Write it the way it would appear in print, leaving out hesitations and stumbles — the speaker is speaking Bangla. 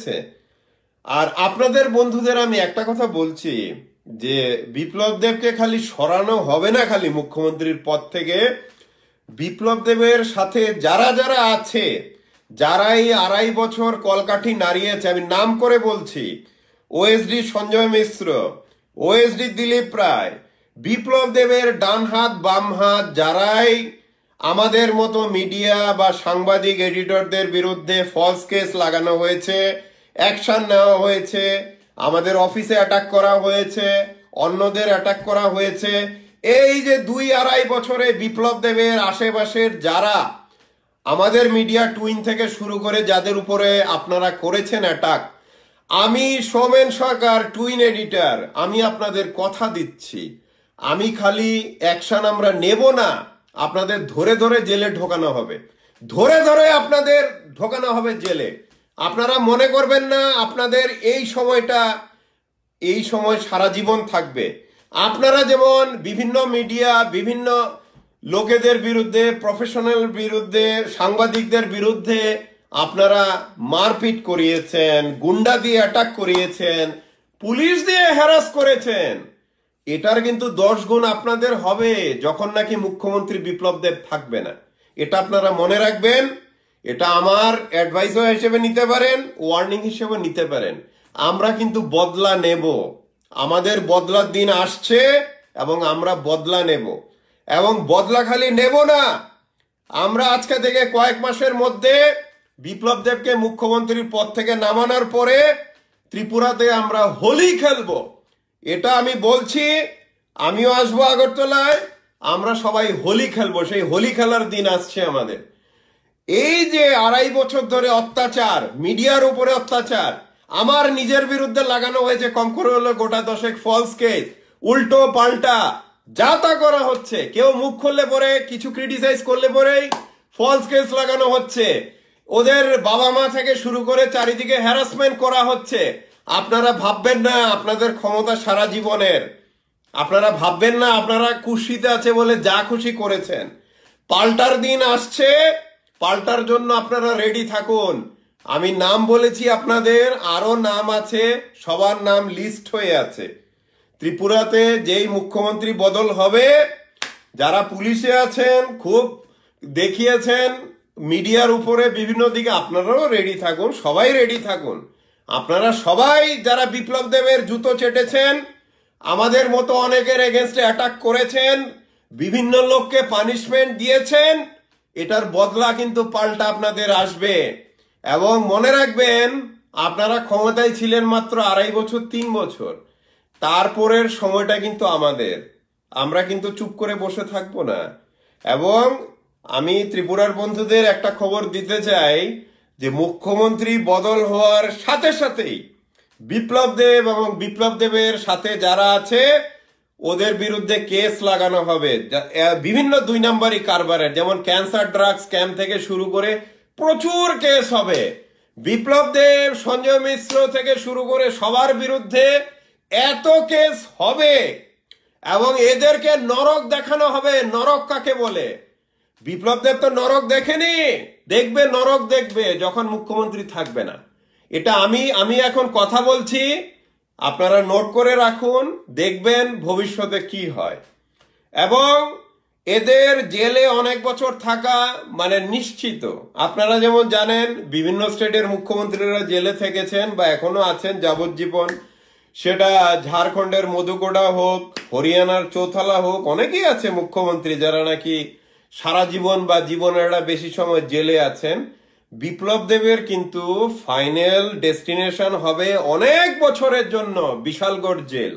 হয়েছে। আর আপনাদের বন্ধুদের আমি একটা কথা বলছি যে বিপ্লব দেবকে খালি সরানো হবে না খালি মুখ্যমন্ত্রীর পদ থেকে, বিপ্লব দেবের সাথে যারা যারা আছে, যারা এই 2.5 বছর কলকাঠি নাড়িয়েছে, আমি নাম করে বলছি, ওএসডি সঞ্জয় মিশ্র, ওএসডি দিলীপ রায়, বিপ্লব দেবের ডান হাত বাম হাত, যারাই আমাদের মতো মিডিয়া বা সাংবাদিক এডিটরদের বিরুদ্ধে ফলস কেস লাগানো হয়েছে, অ্যাকশন নেওয়া হয়েছে, আমাদের অফিসে অ্যাটাক করা হয়েছে, অন্যদের অ্যাটাক করা হয়েছে, এই যে 2-2.5 বছরে বিপ্লব দেবের আশেপাশের যারা আমাদের মিডিয়া টুইন থেকে শুরু করে যাদের উপরে আপনারা করেছেন অ্যাটাক, আমি সৌমেন সরকার টুইন এডিটর, আমি আপনাদের কথা দিচ্ছি, আমি খালি অ্যাকশন আমরা নেব না, আপনাদের ধরে ধরে জেলে ঢোকানো হবে, ধরে ধরে আপনাদের ঢোকানো হবে জেলে। আপনারা মনে করবেন না আপনাদের এই সময় সারা জীবন থাকবে। আপনারা যেমন বিভিন্ন মিডিয়া বিভিন্ন লোকেদের বিরুদ্ধে, প্রফেশনাল বিরুদ্ধে, সাংবাদিকদের বিরুদ্ধে আপনারা মারপিট করিয়েছেন, গুন্ডা দিয়ে অ্যাটাক করিয়েছেন, পুলিশ দিয়ে হ্যারাস করেছেন, এটার কিন্তু 10 গুণ আপনাদের হবে যখন নাকি মুখ্যমন্ত্রী বিপ্লব দেব থাকবে না। এটা আপনারা মনে রাখবেন, এটা আমার অ্যাডভাইস হিসেবে নিতে পারেন, ওয়ার্নিং হিসেবে নিতে পারেন। আমরা কিন্তু বদলা নেব, আমাদের বদলার দিন আসছে এবং আমরা বদলা নেব। এবং বদলা খালি নেব না, আমরা আজকে থেকে কয়েক মাসের মধ্যে বিপ্লব দেবকে মুখ্যমন্ত্রীর পদ থেকে নামানোর পরে ত্রিপুরাতে আমরা হোলি খেলবো, এটা আমি বলছি। আমিও আসবো আগরতলায়, আমরা সবাই হোলি খেলবো, সেই হোলি খেলার দিন আসছে আমাদের। এই যে 2.5 বছর ধরে অত্যাচার, মিডিয়ার উপরে অত্যাচার, আমার নিজের বিরুদ্ধে লাগানো হয়েছে কম করে হলো গোটা 10 ফলস কেস, উল্টো পাল্টা যা তা করা হচ্ছে, কেউ মুখ খুললে পরে কিছু ক্রিটিসাইজ করলে পরেই ফলস কেস লাগানো হচ্ছে, ওদের বাবা মা থেকে শুরু করে চারিদিকে হ্যারাসমেন্ট করা হচ্ছে। আপনারা ভাববেন না আপনাদের ক্ষমতা সারা জীবনের, আপনারা ভাববেন না আপনারা খুশিতে আছে বলে যা খুশি করেছেন। পাল্টার দিন আসছে, পাল্টার জন্য আপনারা রেডি থাকুন। আমি নাম বলেছি আপনাদের, আরো নাম আছে, সবার নাম লিস্ট হয়ে আছে। ত্রিপুরাতে যেই মুখ্যমন্ত্রী বদল হবে, যারা পুলিশে আছেন খুব দেখিয়েছেন মিডিয়ার উপরে বিভিন্ন দিকে, আপনারাও রেডি থাকুন, সবাই রেডি থাকুন। আপনারা সবাই যারা বিপ্লব দেবের জুতো চেটেছেন, আমাদের মতো অনেকের এগেনস্টে অ্যাটাক করেছেন, বিভিন্ন লোককে পানিশমেন্ট দিয়েছেন, এটার বদলা কিন্তু পাল্টা আপনাদের আসবে। এবং মনে রাখবেন আপনারা ক্ষমতায় ছিলেন মাত্র 2.5 বছর 3 বছর, তারপরের সময়টা কিন্তু আমাদের, আমরা কিন্তু চুপ করে বসে থাকবো না। এবং আমি ত্রিপুরার বন্ধুদের একটা খবর দিতে চাই যে মুখ্যমন্ত্রী বদল হওয়ার সাথে সাথেই বিপ্লব দেব এবং বিপ্লব দেবের সাথে যারা আছে ওদের বিরুদ্ধে কেস লাগানো হবে, বিভিন্ন 2 নম্বরই কারবারের, যেমন ক্যান্সার ড্রাগ স্ক্যাম থেকে শুরু করে প্রচুর কেস হবে। বিপ্লব দেব, সঞ্জয় মিশ্র থেকে শুরু করে সবার বিরুদ্ধে এত কেস হবে এবং এদেরকে নরক দেখানো হবে। নরক কাকে বলে? বিপ্লব দেব তো নরক দেখেনি, দেখবে, নরক দেখবে যখন মুখ্যমন্ত্রী থাকবে না। এটা আমি এখন কথা বলছি, আপনারা নোট করে রাখুন, দেখবেন ভবিষ্যতে কি হয়। এবং এদের জেলে অনেক বছর থাকা মানে নিশ্চিত। আপনারা যেমন জানেন বিভিন্ন স্টেটের মুখ্যমন্ত্রীরা জেলে থেকেছেন বা এখনো আছেন যাবজ্জীবন, সেটা ঝাড়খণ্ডের মধুকোডা হোক, হরিয়ানার চৌথালা হোক, অনেকেই আছে মুখ্যমন্ত্রী যারা নাকি সারা জীবন বা জীবনের বেশি সময় জেলে আছেন। বিপ্লব দেবের কিন্তু ফাইনাল ডেস্টিনেশন হবে অনেক বছরের জন্য বিশালগড় জেল।